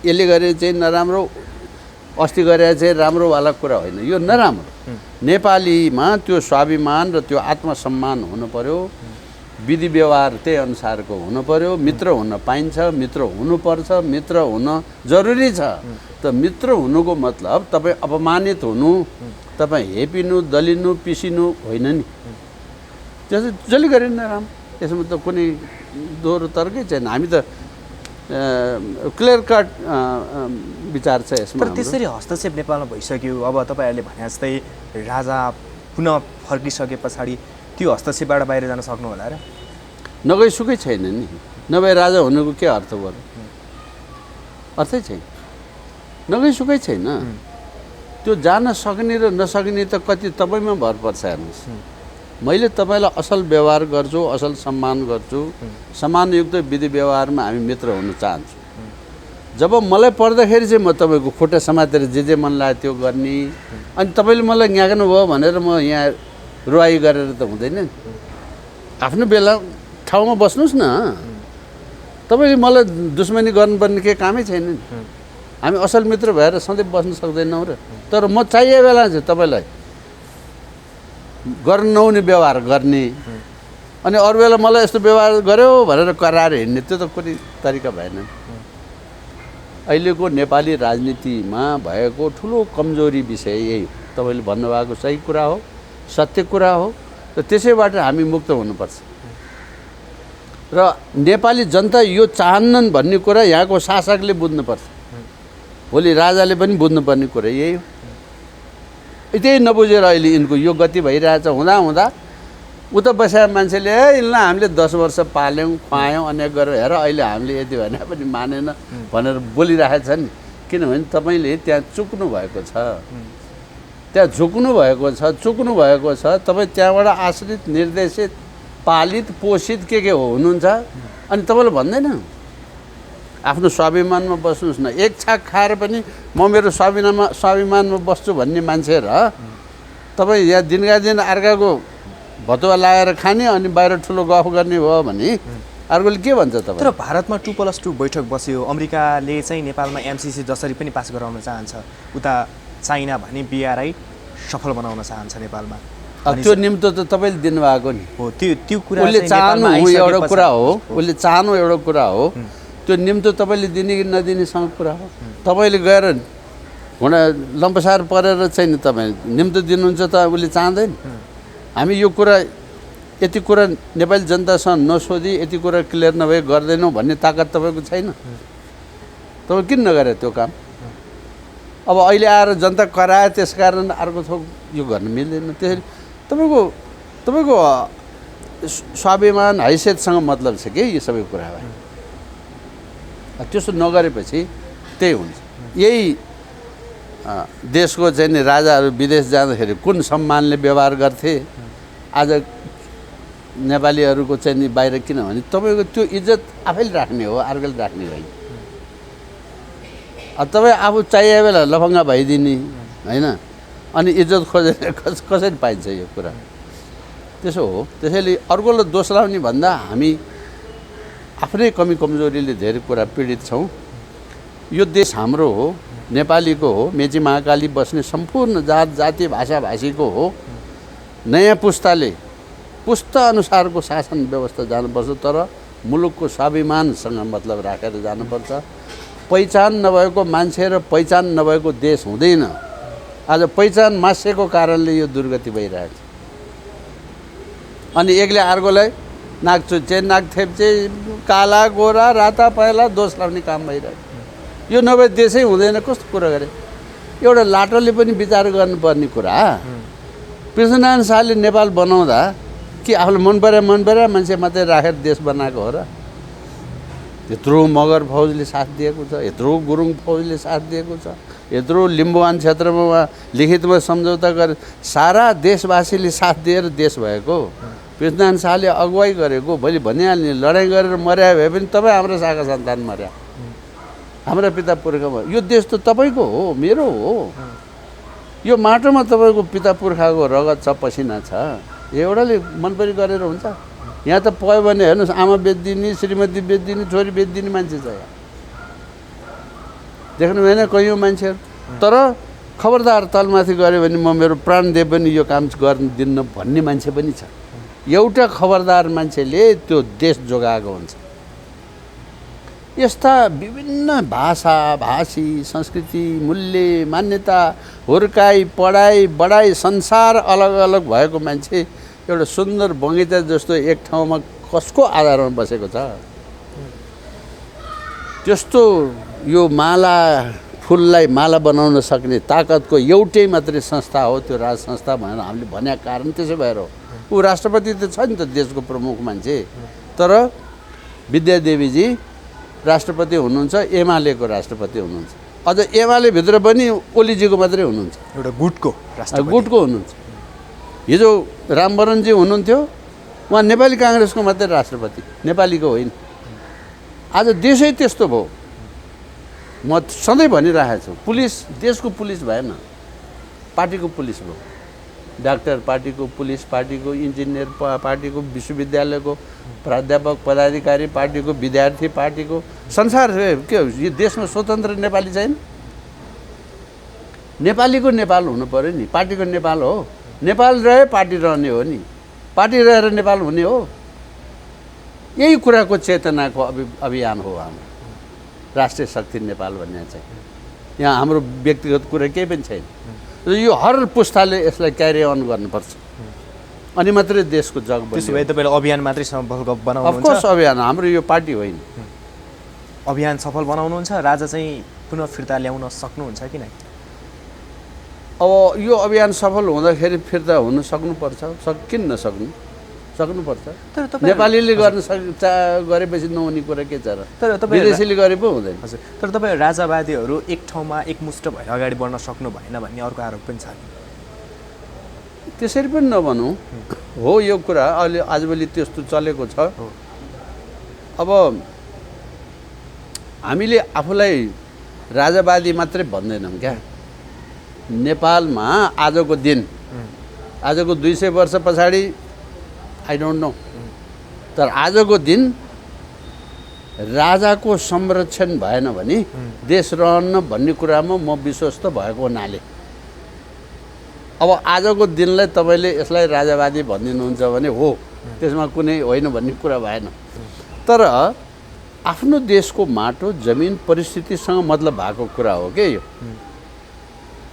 A: यसले गरे चाहिँ नराम्रो, अस्ति गरे चाहिँ राम्रोवाला कुरा होइन, यो नराम्रो। नेपालीमा त्यो स्वाभिमान र त्यो आत्मसम्मान हुनु पर्यो। विधि व्यवहार त्यही अनुसारको हुनु पर्यो। मित्र हुन पाइन्छ, मित्र हुनुपर्छ, मित्र हुन जरुरी छ। त मित्र हुनुको मतलब तपाईँ अपमानित हुनु, तपाईँ हेपिनु, दलिनु, पिसिनु होइन नि। त्यो चाहिँ जसले गरिन्न राम, यसमा त कुनै दोहोरो तर्कै छैन। हामी त क्लियर कट विचार छ यसमा।
B: तर त्यसरी हस्तक्षेप नेपालमा भइसक्यो। अब तपाईँहरूले भने जस्तै राजा पुनः फर्किसके पछाडि त्यो हस्तक्षेपबाट बाहिर जान सक्नु होला र?
A: नगइसुकै छैन नि। नभए राजा हुनुको के अर्थ भयो? अर्थै छैन, नगइसुकै छैन। त्यो जान सक्ने र नसक्ने त कति तपाईँमा भर पर्छ। हेर्नुहोस्, मैले तपाईँलाई असल व्यवहार गर्छु, असल सम्मान गर्छु, सम्मानयुक्त विधि व्यवहारमा हामी मित्र हुन चाहन्छु। जब मलाई पर्दाखेरि चाहिँ म तपाईँको खुट्टा समातेर जे मन लाग्यो त्यो गर्ने, अनि तपाईँले मलाई न्याग्नु भयो भनेर म यहाँ रुवाई गरेर त हुँदैन नि। आफ्नो बेला ठाउँमा बस्नुहोस् न। तपाईँले मलाई दुश्मनी गर्नुपर्ने केही कामै छैन नि। हामी असल मित्र भएर सधैँ बस्न सक्दैनौँ र। तर म चाहिए बेला चाहिँ तपाईँलाई गर्न नहुने व्यवहार गर्ने, अनि अरू बेला मलाई यस्तो व्यवहार गर्यो भनेर कराएर हिँड्ने, त्यो त कुनै तरिका भएन। अहिलेको नेपाली राजनीतिमा भएको ठुलो कमजोरी विषय यही तपाईँले भन्नुभएको सही कुरा हो, सत्य कुरा हो। र त्यसैबाट हामी मुक्त हुनुपर्छ। र नेपाली जनता यो चाहन्नन् भन्ने कुरा यहाँको शासकले बुझ्नुपर्छ। भोलि राजाले पनि बुझ्नुपर्ने कुरा यही हो। त्यही नबुझेर अहिले यिनको यो गति भइरहेछ। हुँदा उता बसेका मान्छेले यिनलाई हामीले 10 वर्ष पाल्यौँ, खुवायौँ, अनेक गरेर हेर अहिले हामीले यति भने पनि मानेन भनेर बोलिरहेको छ नि। किनभने तपाईँले त्यहाँ चुक्नु भएको छ, त्यहाँ झुक्नु भएको छ, चुक्नु भएको छ। तपाईँ त्यहाँबाट आश्रित, निर्देशित, पालित, पोषित के हो हुनुहुन्छ। अनि तपाईँले भन्दैन आफ्नो स्वाभिमानमा बस्नुहोस् न। एक छाक खाएर पनि म मेरो स्वाभिमानमा बस्छु भन्ने मान्छे र तपाईँ यहाँ दिनका दिन अर्काको भतुवा लगाएर खाने अनि बाहिर ठुलो गफ गर्ने भयो भने अर्कोले के भन्छ तपाईँ?
B: तर भारतमा 2+2 बैठक बस्यो। अमेरिकाले चाहिँ नेपालमा MCC जसरी पनि पास गराउन चाहन्छ। उता चाइना भने BRI सफल बनाउन चाहन्छ नेपालमा।
A: त्यो निम्तो त तपाईँले दिनुभएको नि
B: हो। त्यो कुरा
A: उसले चाहनु एउटा कुरा हो, उसले चाहनु एउटा कुरा हो। त्यो निम्तो तपाईँले दिने कि नदिनेसँग कुरा हो। तपाईँले गएर हुन लम्पसार परेर चाहिँ नि तपाईँ निम्तो दिनुहुन्छ त उसले चाहँदैन। हामी यो कुरा यति कुरा नेपाली जनतासँग नसोधी यति कुरा क्लियर नभए गर्दैनौँ भन्ने ताकत तपाईँको छैन। तपाईँ किन नगरे त्यो काम? अब अहिले आएर जनता करायो त्यसकारण अर्को थोक यो गर्न मिल्दैन। त्यसरी तपाईँको स्वाभिमान हैसियतसँग मतलब छ कि यो सबै कुरा भयो। त्यसो नगरेपछि त्यही हुन्छ। यही देशको चाहिँ नि राजाहरू विदेश जाँदाखेरि कुन सम्मानले व्यवहार गर्थे, आज नेपालीहरूको चाहिँ नि बाहिर। किनभने तपाईँको त्यो इज्जत आफैले राख्ने हो, अर्कोले राख्ने होइन। तपाईँ आफू चाहिए बेला लफङ्गा भइदिने होइन, अनि इज्जत खोजेर कसरी पाइन्छ यो कुरा? त्यसो हो। त्यसैले अर्कोलाई दोष लाउने भन्दा हामी आफ्नै कमी कमजोरीले धेरै कुरा पीडित छौँ। यो देश हाम्रो हो, नेपालीको हो, मेची महाकाली बस्ने सम्पूर्ण जात जाति भाषा भाषीको हो। नयाँ पुस्ताले पुस्ता अनुसारको शासन व्यवस्था जानुपर्छ, तर मुलुकको स्वाभिमानसँग मतलब राखेर जानुपर्छ। पहिचान नभएको मान्छे र पहिचान नभएको देश हुँदैन। आज पहिचान मासिएको कारणले यो दुर्गति भइरहेको छ। अनि एकले अर्कोलाई नाक चुच्चे, नाक थेप्चे, काला गोरा राता पहेँला दोष लाउने काम भइरहेको। यो नभए देशै हुँदैन। कस्तो कुरा गरे? एउटा लाटोले पनि विचार गर्नुपर्ने कुरा। पृथ्वीनारायण शाहले नेपाल बनाउँदा कि आफूले मन पऱ्यो मान्छे मात्रै राखेर देश बनाएको हो र? यत्रो मगर फौजले साथ दिएको छ, यत्रो गुरुङ फौजले साथ दिएको छ, यत्रो लिम्बुवान क्षेत्रमा लिखितमा सम्झौता गरे सारा देशवासीले साथ दिएर देश भएको। पृथ्वीनारायण शाहले अगुवाई गरेको। भोलि भनिहाल्ने लडाइँ गरेर मर्या भए पनि तपाईँ हाम्रो शाखा सन्तान मर्या, हाम्रा पिता पुर्खा। यो देश त तपाईँको हो, मेरो हो। यो माटोमा तपाईँको पिता पुर्खाको रगत छ, पसिना छ। एउटाले मनपरी गरेर हुन्छ? यहाँ त पयो भने हेर्नुहोस्, आमा बेचिदिने, श्रीमती बेचिदिने, छोरी बेचिदिने मान्छे छ यहाँ। देख्नु भएन कैयौँ मान्छेहरू? तर खबरदार तलमाथि गऱ्यो भने म मेरो प्राण दिए पनि यो काम गर्न दिन्न भन्ने मान्छे पनि छ। एउटा खबरदार मान्छेले त्यो देश जोगाएको हुन्छ। यस्ता विभिन्न भाषा, भाषी, संस्कृति, मूल्य, मान्यता, हुर्काई, पढाइ, बढाइ, संसार अलग अलग भएको मान्छे एउटा सुन्दर बगैँचा जस्तो एक ठाउँमा कसको आधारमा बसेको छ? त्यस्तो यो माला फुललाई माला बनाउन सक्ने ताकतको एउटै मात्रै संस्था हो त्यो राज संस्था भनेर हामीले भनेको कारण त्यसै भएर हो। ऊ राष्ट्रपति त छ नि त, देशको प्रमुख मान्छे। तर विद्यादेवीजी राष्ट्रपति हुनुहुन्छ, एमालेको राष्ट्रपति हुनुहुन्छ। अझ एमाले भित्र पनि ओलीजीको मात्रै हुनुहुन्छ,
B: एउटा गुटको राष्ट्रपति,
A: गुटको हुनुहुन्छ। हिजो रामवरणजी हुनुहुन्थ्यो, उहाँ नेपाली काङ्ग्रेसको मात्रै राष्ट्रपति, नेपालीको होइन। आज देशै त्यस्तो भयो। म सधैँ भनिरहेको छु, पुलिस देशको पुलिस भएन, पार्टीको पुलिस भयो। डाक्टर पार्टीको, पुलिस पार्टीको, इन्जिनियर पार्टीको, विश्वविद्यालयको प्राध्यापक पदाधिकारी पार्टीको, विद्यार्थी पार्टीको, संसार के हो? यो देशमा स्वतन्त्र नेपाली छैन। नेपालीको नेपाल हुनु पऱ्यो नि, पार्टीको नेपाल हो। नेपाल रहे पार्टी रहने हो नि, पार्टी रहेर नेपाल हुने हो। यही कुराको चेतनाको अभियान हो हाम्रो राष्ट्रिय शक्ति नेपाल भन्ने चाहिँ। यहाँ हाम्रो व्यक्तिगत कुरा केही पनि छैन। यो हर पुस्ताले यसलाई क्यारी अन गर्नुपर्छ, अनि मात्रै देशको जग बन्छ।
B: त्यसो भए तपाईँले अभियान मात्रै सफल बनाउनुहुन्छ?
A: अफकोर्स अभियान, हाम्रो यो पार्टी होइन।
B: अभियान सफल बनाउनुहुन्छ, राजा चाहिँ पुनः फिर्ता ल्याउन सक्नुहुन्छ कि नै?
A: अब यो अभियान सफल हुँदाखेरि फिर्ता हुन सक्नुपर्छ, किन नसक्नु? सक्नुपर्छ। नेपालीले गर्न गरेपछि नहुने कुरा के छ र?
B: तर तपाईँ
A: विदेशीले गरे पो हुँदैन।
B: हजुर, तर तपाईँ राजावादीहरू एक ठाउँमा एकमुष्ट भएर अगाडि बढ्न सक्नु भएन भन्ने अर्को आरोप पनि छ।
A: त्यसरी पनि नभनौँ हो, यो कुरा अहिले आजभोलि त्यस्तो चलेको छ। अब हामीले आफूलाई राजावादी मात्रै भन्दैनौँ क्या। नेपालमा आजको दिन, आजको 200 वर्ष पछाडि आई डोन्ट नो, तर आजको दिन राजाको संरक्षण भएन भने देश रहन्न भन्ने कुरामा म विश्वस्त भएको हुनाले अब आजको दिनलाई तपाईँले यसलाई राजावादी भनिदिनुहुन्छ भने हो, त्यसमा कुनै होइन भन्ने कुरा भएन। तर आफ्नो देशको माटो, जमिन, परिस्थितिसँग मतलब भएको कुरा हो के यो।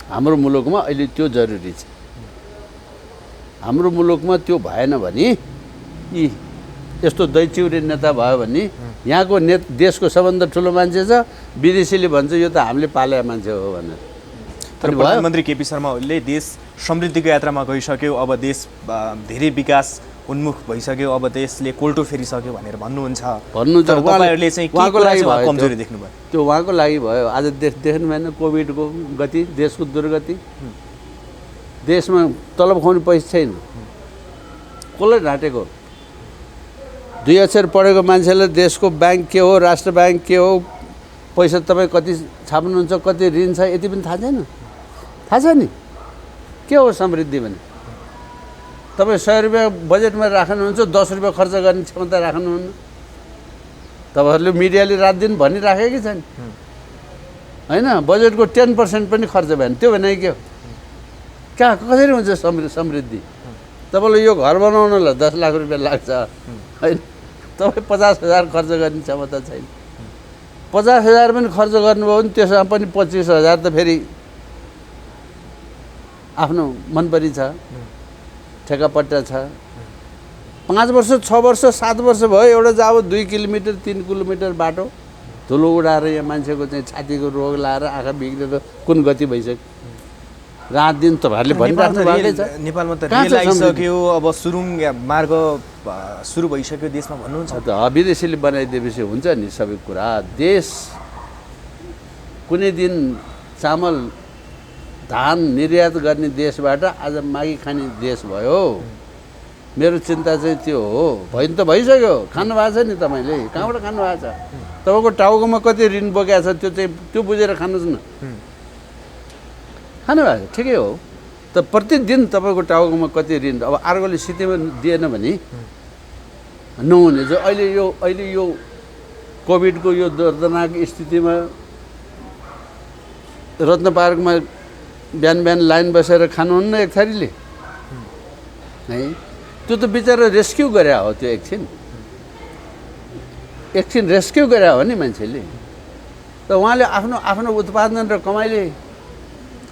A: हाम्रो मुलुकमा अहिले त्यो जरुरी छ। हाम्रो मुलुकमा त्यो भएन भने, यी यस्तो दैचिउरे नेता भयो भने यहाँको देशको सबभन्दा ठुलो मान्छे छ, विदेशीले भन्छ यो त हामीले पालेका मान्छे हो भनेर।
B: तर प्रधानमन्त्री केपी शर्मा ओलीले देश समृद्धिको यात्रामा गइसक्यो, अब देश धेरै विकास उन्मुख भइसक्यो, अब देशले कोल्टो फेरिसक्यो भनेर भन्नुहुन्छ। तपाईँहरूले चाहिँ
A: उहाँको लागि
B: कमजोरी देख्नुभयो?
A: त्यो उहाँको लागि भयो। आज देख्नु भएन कोभिडको गति, देशको दुर्गति। देशमा तलब खुवाउने पैसा छैन, कसलाई ढाँटेको? 2 अक्षर पढेको मान्छेले देशको ब्याङ्क के हो, राष्ट्र ब्याङ्क के हो, पैसा तपाईँ कति छाप्नुहुन्छ, कति ऋण छ, यति पनि थाहा छैन। थाहा छ नि के हो समृद्धि भने? तपाईँ 100 रुपियाँ बजेटमा राख्नुहुन्छ, 10 रुपियाँ खर्च गर्ने क्षमता राख्नुहुन्न। तपाईँहरूले मिडियाले रात दिन भनिराखेकै छन् होइन, बजेटको 10% पनि खर्च भएन, त्यो भने के हो? कहाँ कसरी हुन्छ समृद्धि? तपाईँलाई यो घर बनाउनलाई 10 लाख रुपियाँ लाग्छ होइन, तपाईँ 50,000 खर्च गर्ने क्षमता छैन। 50,000 पनि खर्च गर्नुभयो भने त्यसमा पनि 25,000 त फेरि आफ्नो मनपरी छ, ठेकापट्टा छ। 5 वर्ष, 6 वर्ष, 7 वर्ष भयो, एउटा जाब 2 किलोमिटर 3 किलोमिटर बाटो धुलो उडाएर यहाँ मान्छेको चाहिँ छातीको रोग लाएर आँखा बिग्रेर कुन गति भइसक्यो। रात दिन तपाईँहरूले भनिराख्नु भएको छ।
B: नेपालमा त रेल आइसक्यो, अब सुरुङ मार्ग सुरु भइसक्यो देशमा भन्नुहुन्छ।
A: त विदेशीले बनाइदिएपछि हुन्छ नि सबै कुरा। देश कुनै दिन चामल धान निर्यात गर्ने देशबाट आज मागी खाने देश भयो। मेरो चिन्ता चाहिँ त्यो हो। भइन त भइसक्यो, खानु भएको छ नि तपाईँले, कहाँबाट खानु भएको छ? तपाईँको टाउकोमा कति ऋण बोकेको छ त्यो चाहिँ त्यो बुझेर खानुहोस् न। खानुभएको छ ठिकै हो, त प्रतिदिन तपाईँको टाउकोमा कति ऋण, अब अर्कोले सित्तैमा दिएन भने नहुने। जो अहिले यो कोभिडको यो दर्दनाक स्थितिमा रत्न पार्कमा बिहान बिहान लाइन बसेर खानुहुन्न एक थरीले है, त्यो त बिचरा रेस्क्यु गरे हो त्यो एकछिन रेस्क्यु गरे हो नि मान्छेले त उहाँले आफ्नो आफ्नो उत्पादन र कमाइले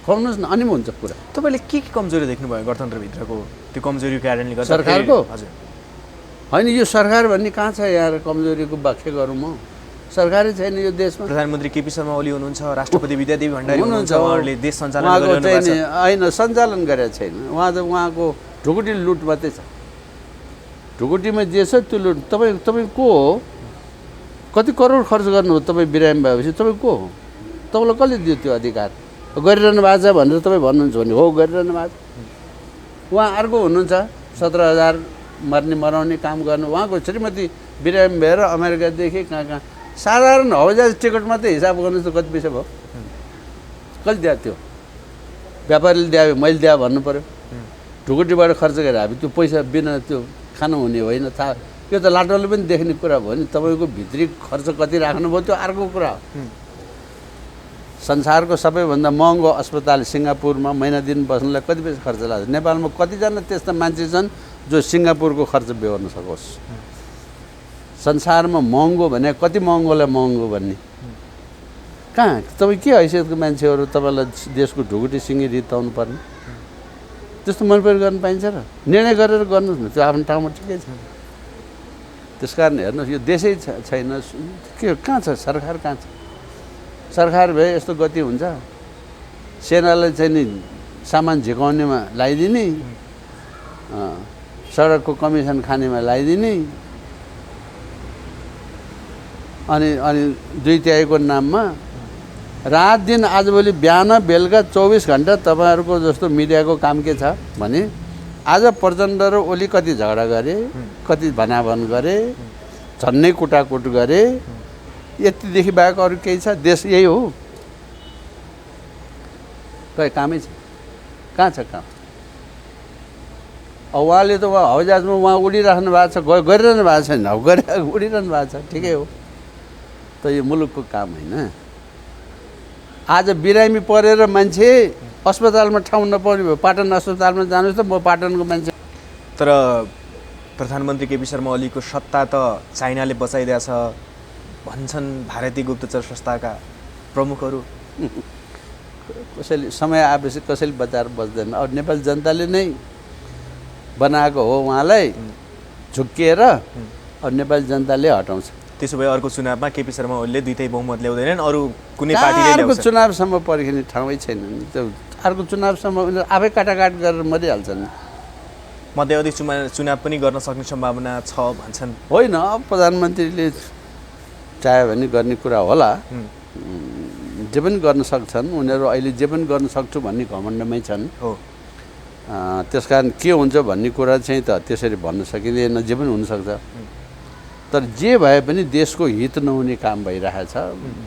A: खुवाउनुहोस् न अनि हुन्छ कुरा
B: तपाईँले के कमजोरी देख्नुभयो गणतन्त्रभित्रको त्यो कमजोरीको कारणले गर्दा
A: सरकारको?
B: हजुर
A: होइन यो सरकार भन्ने कहाँ छ यहाँ कमजोरीको व्याख्या गरौँ म सरकारै छैन यो देशमा
B: प्रधानमन्त्री केपी शर्मा ओली हुनुहुन्छ राष्ट्रपति विद्यादेवी भण्डारी हुनुहुन्छ उहाँहरूले देश सञ्चालन
A: उहाँको
B: गरिरहनु
A: चाहिँ
B: भएको
A: नि
B: छ
A: होइन सञ्चालन गरेको छैन उहाँको ढुकुटी लुट मात्रै छ ढुकुटीमा जे छ त्यो लुट तपाईँ को हो कति करोड खर्च गर्नुभयो तपाईँ बिरामी भएपछि तपाईँ को हो तपाईँलाई कसले दियो त्यो अधिकार गरिरहनु भएको छ भनेर तपाईँ भन्नुहुन्छ भने हो गरिरहनु भएको छ उहाँ अर्को हुनुहुन्छ 17,000 मराउने काम गर्नु उहाँको श्रीमती बिरामी भएर अमेरिकादेखि कहाँ साधारण हवाईजहाज टिकट मात्रै हिसाब गर्नुहोस् त कति पैसा भयो कति दियो त्यो व्यापारीले दियो मैले दिए भन्नु पऱ्यो ढुकुटीबाट खर्च गरेर हामी त्यो पैसा बिना त्यो खानु हुने होइन थाहा यो त लाटोले पनि देख्ने कुरा भयो नि तपाईँको भित्री खर्च कति राख्नुभयो त्यो अर्को कुरा हो संसारको सबैभन्दा महँगो अस्पताल सिङ्गापुरमा महिना दिन बस्नलाई कति पैसा खर्च लाग्छ नेपालमा कतिजना त्यस्ता मान्छे छन् जो सिङ्गापुरको खर्च बेहोर्न सकोस् संसारमा महँगो भने कति महँगोलाई महँगो भन्ने कहाँ तपाईँ के हैसियतको मान्छेहरू तपाईँलाई देशको ढुकुटी सिङ्गी रिताउनु पर्ने त्यस्तो मनपरी गर्न पाइन्छ र निर्णय गरेर गर्नुहोस् न त्यो आफ्नो ठाउँमा ठिकै छ त्यस कारण हेर्नुहोस् यो देशै छैन के कहाँ छ सरकार कहाँ छ सरकार भए यस्तो गति हुन्छ सेनालाई चाहिँ नि सामान झिकाउनेमा लगाइदिने सडकको कमिसन खानेमा लगाइदिने अनि 2/3 नाममा रात दिन आजभोलि बिहान बेलुका 24 घन्टा तपाईँहरूको जस्तो मिडियाको काम के छ भने आज प्रचण्ड र ओली कति झगडा गरे कति भनाभन गरे झन्नै कुटाकुट गरे यतिदेखि बाहेक अरू केही छ देश यही हो खै कामै छ कहाँ छ काम अब उहाँले त उहाँ हवाईजहाजमा उहाँ उडिराख्नु भएको छ गरिरहनु भएको छैन अब उडिरहनु भएको छ ठिकै हो त यो मुलुकको काम होइन आज बिरामी परेर मान्छे अस्पतालमा ठाउँ नपाउने भयो पाटन अस्पतालमा जानुहोस् त म पाटनको मान्छे
B: तर प्रधानमन्त्री केपी शर्मा ओलीको सत्ता त चाइनाले बचाइदिएछ भन्छन् भारतीय गुप्तचर संस्थाका प्रमुखहरू
A: कसैले समय आएपछि कसैले बचाएर बस्दैन अब नेपाली जनताले नै बनाएको हो उहाँलाई झुक्किएर अब नेपाली जनताले हटाउँछ
B: त्यसो भए अर्को चुनावमा केपी शर्मा ओलीले 2/3 बहुमत ल्याउँदैनन् अरू कुनै पार्टीले
A: अर्को
B: ल्याउँछ
A: चुनावसम्म पर्खिने ठाउँै छैन नि त्यो अर्को चुनावसम्म उनीहरू आफै काटाकाट गरेर मरिहाल्छन्
B: मध्यावधि चुनाव पनि गर्न सक्ने सम्भावना छ भन्छन्
A: होइन अब प्रधानमन्त्रीले चाह्यो भने गर्ने कुरा होला जे पनि गर्न सक्छन् उनीहरू अहिले जे पनि गर्न सक्छु भन्ने घमण्डमै छन्
B: हो
A: त्यस कारण के हुन्छ भन्ने कुरा चाहिँ त त्यसरी भन्न सकिँदैन जे पनि हुनसक्छ तर जे भए पनि देशको हित नहुने काम भइरहेछ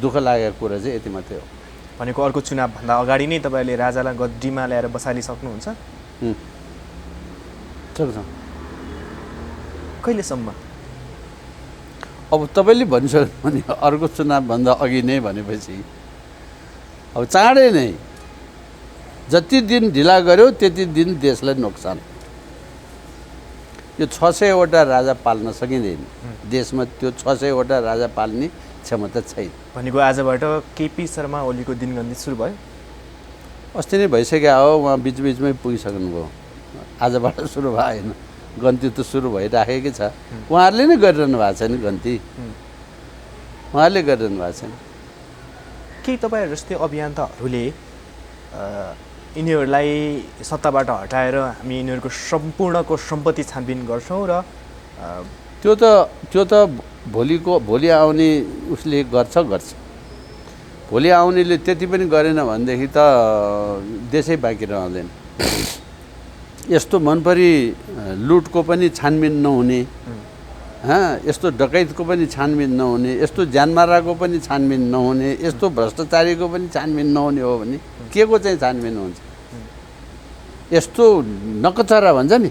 A: दुःख लागेको कुरा चाहिँ यति मात्रै हो
B: भनेको अर्को चुनावभन्दा अगाडि नै तपाईँले राजालाई गद्दीमा ल्याएर बसाली सक्नुहुन्छ
A: सक्छ
B: कहिलेसम्म
A: अब तपाईँले भनिसक्नु भने अर्को चुनावभन्दा अघि नै भनेपछि अब चाँडै नै जति दिन ढिला गर्यो त्यति दिन देशलाई नोक्सान यो 600वटा राजा पाल्न सकिँदैन देशमा त्यो 600वटा राजा पाल्ने क्षमता छैन
B: भनेको आजबाट केपी शर्मा ओलीको दिनगन्ती सुरु भयो
A: अस्ति नै भइसक्यो हो उहाँ बिचबिचमै पुगिसक्नुभयो आजबाट सुरु भयो होइन गन्ती त सुरु भइराखेकै छ उहाँहरूले नै गरिरहनु भएको छ नि गन्ती उहाँहरूले गरिरहनु भएको छैन
B: के तपाईँहरू जस्तै अभियन्ताहरूले यिनीहरूलाई सत्ताबाट हटाएर हामी यिनीहरूको सम्पूर्णको सम्पत्ति छानबिन गर्छौँ र
A: त्यो त भोलि आउने उसले गर्छ भोलि आउनेले त्यति पनि गरेन भनेदेखि त देशै बाँकी रहँदैन यस्तो मनपरी लुटको पनि छानबिन नहुने यस्तो डकैतको पनि छानबिन नहुने यस्तो ज्यानमाराको पनि छानबिन नहुने यस्तो भ्रष्टाचारीको पनि छानबिन नहुने हो भने के को चाहिँ छानबिन हुन्छ यस्तो नकचरा भन्छ नि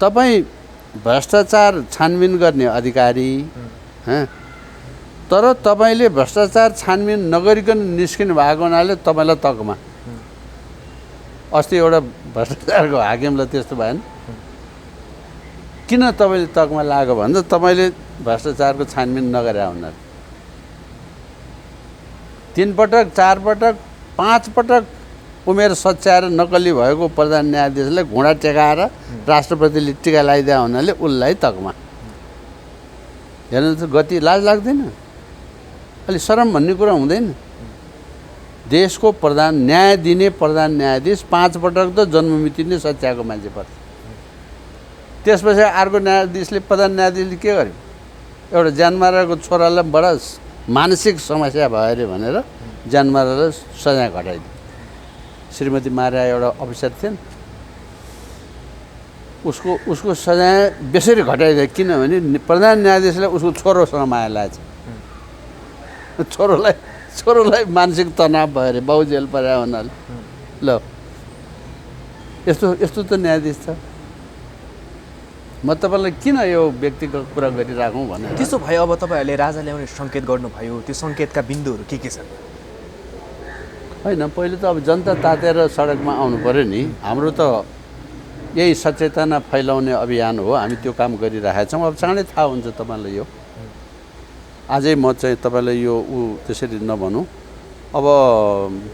A: तपाईँ भ्रष्टाचार छानबिन गर्ने अधिकारी तर तपाईँले भ्रष्टाचार छानबिन नगरिकन निस्किनु भएको हुनाले तपाईँलाई तकमा अस्ति एउटा भ्रष्टाचारको हाकिमलाई त्यस्तो भएन किन तपाईँले तकमा लाग्यो भन्दा तपाईँले भ्रष्टाचारको छानबिन नगरे हुनाले 3 पटक 4 पटक 5 पटक उमेर सच्याएर नक्कली भएको प्रधान न्यायाधीशलाई घुँडा टेकाएर राष्ट्रपतिले टिका लगाइदिया हुनाले उसलाई तकमा हेर्नु त गति लाज लाग्दैन अलि शरम भन्ने कुरा हुँदैन देशको प्रधान न्याय दिने प्रधान न्यायाधीश 5 पटक त जन्ममिति नै सच्याएको मान्छे पर्छ त्यसपछि अर्को न्यायाधीशले प्रधान न्यायाधीशले के गर्यो एउटा ज्यान मारेको छोरालाई बडा मानसिक समस्या भयो अरे भनेर ज्यान मारेर सजाय घटाइदियो श्रीमती मार्या एउटा अफिसर थिएन उसको सजाय बेसरी घटाइदियो किनभने प्रधान न्यायाधीशलाई उसको छोरोसँग माया लागेछ छोरोलाई मानसिक तनाव भयो अरे बाउ जेल पर्या हुनाले ल यस्तो त न्यायाधीश छ म तपाईँलाई किन यो व्यक्तिको कुरा गरिराखौँ भने
B: त्यसो भयो अब तपाईँहरूले राजा ल्याउने सङ्केत गर्नुभयो त्यो सङ्केतका बिन्दुहरू के छन्
A: होइन पहिले त अब जनता तातेर सडकमा आउनु पऱ्यो नि हाम्रो त यही सचेतना फैलाउने अभियान हो हामी त्यो काम गरिरहेका छौँ अब चाँडै थाहा हुन्छ तपाईँलाई यो आजै म चाहिँ तपाईँलाई यो त्यसरी नभनौँ अब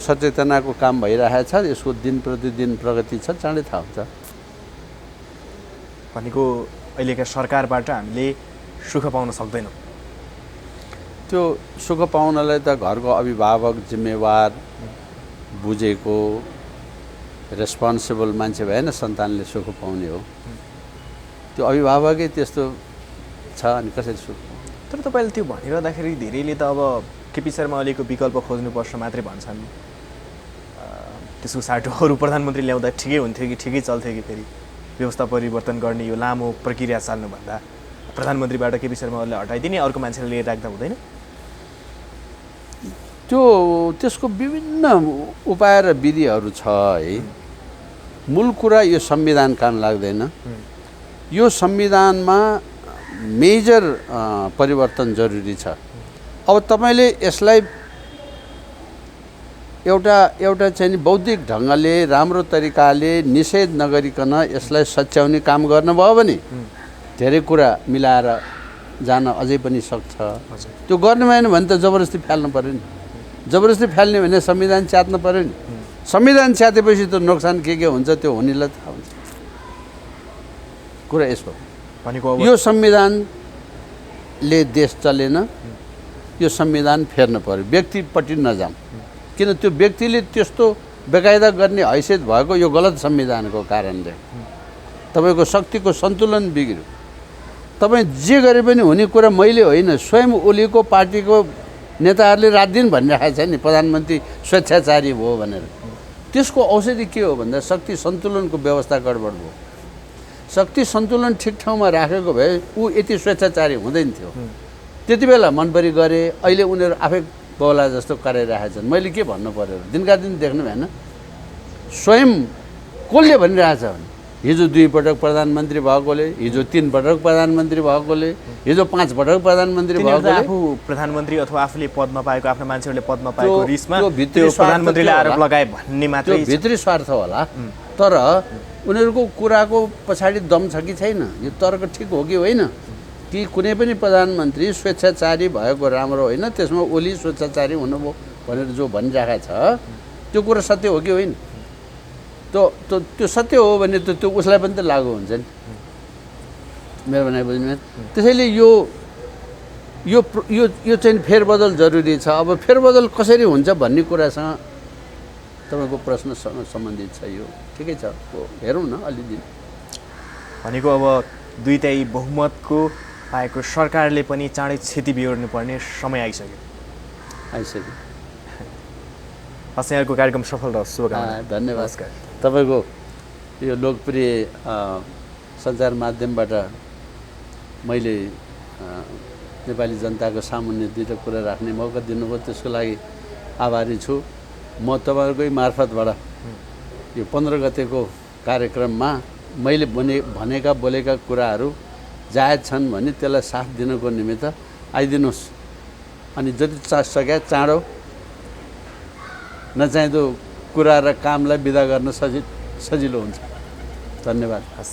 A: सचेतनाको काम भइरहेको छ यसको दिन प्रतिदिन प्रगति छ चाँडै थाहा हुन्छ
B: भनेको अहिलेका सरकारबाट हामीले सुख पाउन सक्दैनौँ
A: त्यो सुख पाउनलाई त घरको अभिभावक जिम्मेवार बुझेको रेस्पोन्सिबल मान्छे भएन सन्तानले सुख पाउने हो त्यो अभिभावकै त्यस्तो छ अनि कसरी सुख
B: तर तपाईँले त्यो भनिरहँदाखेरि धेरैले त अब केपी शर्मा ओलीको विकल्प खोज्नुपर्छ मात्रै भन्छन् त्यसको साटो अरू प्रधानमन्त्री ल्याउँदा ठिकै हुन्थ्यो कि ठिकै चल्थ्यो कि फेरि व्यवस्था परिवर्तन गर्ने यो लामो प्रक्रिया चाल्नुभन्दा प्रधानमन्त्रीबाट केपी शर्मा ओलीलाई हटाइदिने अर्को मान्छेले लिएर राख्दा हुँदैन
A: त्यसको विभिन्न उपाय र विधिहरू छ है मूल कुरा यो संविधान काम लाग्दैन यो संविधानमा मेजर परिवर्तन जरुरी छ अब तपाईँले यसलाई एउटा चाहिँ नि बौद्धिक ढङ्गले राम्रो तरिकाले निषेध नगरिकन यसलाई सच्याउने काम गर्नुभयो भने धेरै कुरा मिलाएर जान अझै पनि सक्छ त्यो गर्नु भएन भने त जबरजस्ती फाल्नु पऱ्यो नि जबरजस्ती फाल्ने भने संविधान च्यात्नु पऱ्यो नि संविधान च्यातेपछि त नोक्सान के हुन्छ त्यो हुनेलाई थाहा हुन्छ कुरा यसो
B: भनेको
A: यो संविधानले देश चलेन यो संविधान फेर्नु पऱ्यो व्यक्तिपट्टि नजाऊँ किन त्यो व्यक्तिले त्यस्तो बेकायदा गर्ने हैसियत भएको यो गलत संविधानको कारणले तपाईँको शक्तिको सन्तुलन बिग्रियो तपाईँ जे गरे पनि हुने कुरा मैले होइन स्वयं ओलीको पार्टीको नेताहरूले रात दिन भनिरहेको छ नि प्रधानमन्त्री स्वेच्छाचारी भयो भनेर त्यसको औषधि के हो भन्दा शक्ति सन्तुलनको व्यवस्था गडबड भयो शक्ति सन्तुलन ठिक ठाउँमा राखेको भए ऊ यति स्वेच्छाचारी हुँदैन थियो त्यति बेला मनपरी गरे अहिले उनीहरू आफै बौला जस्तो कराइरहेका छन् मैले के भन्नु पर्यो दिनका दिन देख्नु भएन स्वयं कसले भनिरहेछ भने हिजो 2 पटक प्रधानमन्त्री भएकोले हिजो 3 पटक प्रधानमन्त्री भएकोले हिजो 5 पटक प्रधानमन्त्री भएकोले
B: आफू प्रधानमन्त्री अथवा आफूले पद नपाएको आफ्नो मान्छेहरूले पद नपाएको रिसमा त्यो प्रधानमन्त्रीले आरोप लगाए भन्ने मात्रै
A: भित्री स्वार्थ होला तर उनीहरूको कुराको पछाडि दम छ कि छैन यो तर्क ठिक हो कि होइन कि कुनै पनि प्रधानमन्त्री स्वेच्छाचारी भएको राम्रो होइन त्यसमा ओली स्वेच्छाचारी हुनुभयो भनेर जो भनिरहेको छ त्यो कुरा सत्य हो कि होइन त्यो सत्य हो भने त्यो उसलाई पनि त लागु हुन्छ नि मेरो भनाइ बुझ्नु त्यसैले यो चाहिँ फेरबदल जरुरी छ अब फेरबदल कसरी हुन्छ भन्ने कुरासँग तपाईँको प्रश्नसँग सम्बन्धित छ यो ठिकै छ हेरौँ न अलि दिन
B: भनेको अब 2/3 बहुमतको पाएको सरकारले पनि चाँडै क्षति बिहोर्नु पर्ने समय आइसक्यो हस् यहाँको कार्यक्रम सफल रहोस् शुभकामना
A: धन्यवाद तपाईँको यो लोकप्रिय सञ्चार माध्यमबाट मैले नेपाली जनताको सामुन्ने 2टा कुरा राख्ने मौका दिनुभयो त्यसको लागि आभारी छु म तपाईँहरूकै मार्फतबाट यो 15 गतेको कार्यक्रममा मैले भनेका बोलेका कुराहरू जायज छन् भने त्यसलाई साथ दिनको निमित्त आइदिनुहोस् अनि जति सक्या चाँडो नचाहिँदो कुरा र कामलाई बिदा गर्न सजिलो हुन्छ धन्यवाद
B: हस्